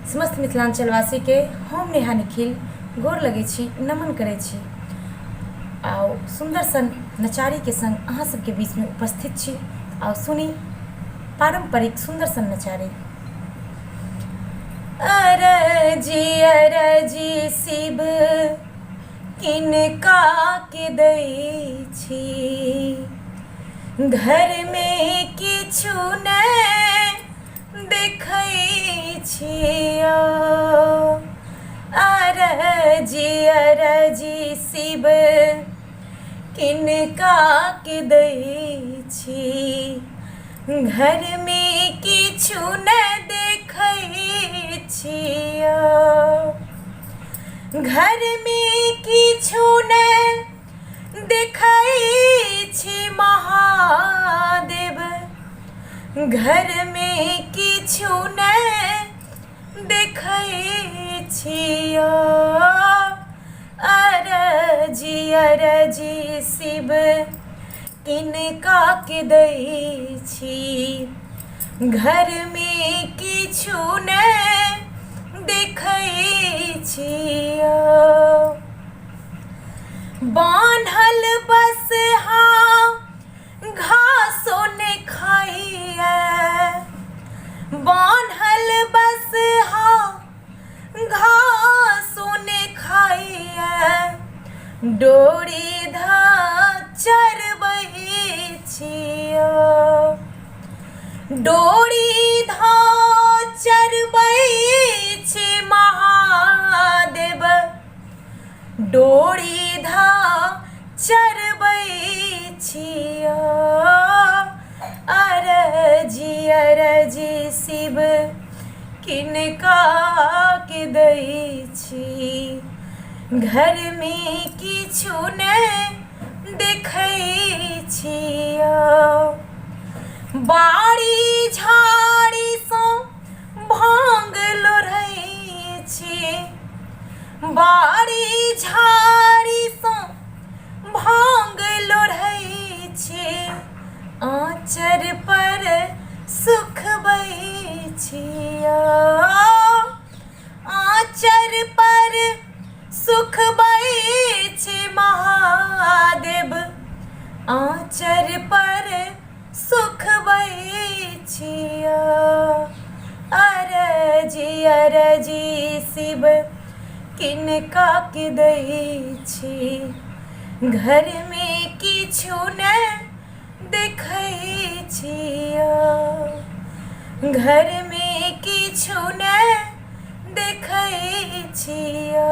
समस्त मिथिलांचलवासी के हम नेहा निखिल गोर लगै छी, नमन करै छी। आओ सुंदर सन नचारी के संग अहाँ सबके बीच में उपस्थित छी। आओ सुनी पारंपरिक सुंदर सन नचारी। अरजी शिव किनका के दै छी, घर में किछु नहि देखै छियो। अरजी शिव किनका के दै छी, घर में किछु नहि देखै छियो। घर में किछु नहि देखै छी महादेव, घर में किछु नहि देखै छियो। अरजी शिव किनका के दै छी, घर में किछु नहि देखै छियो। बान्हल बसहा घासो ने खाइए, बान्हल बसहा घासो ने खाइए। डोरी धा चरबै छियो, डोरी धा चरबै छी महादेव, डोरी धा चरबै छियो। अरजी शिव किनका के दै छी, घर में किछु नहि देखै छियो। बाड़ी झाड़ी सँ भांग लोढ़ै छी, बाड़ी झाड़ी सँ भांग लोढ़ै छी। आँचर पर सुखबै छियो, आँचर पर सुखबै छी महादेव, आँचर पर सुखबै छियो। अरजी शिव किनका के दै छी, घर में किछु नहि देखै छियो, घर में किछु नहि देखै छियो।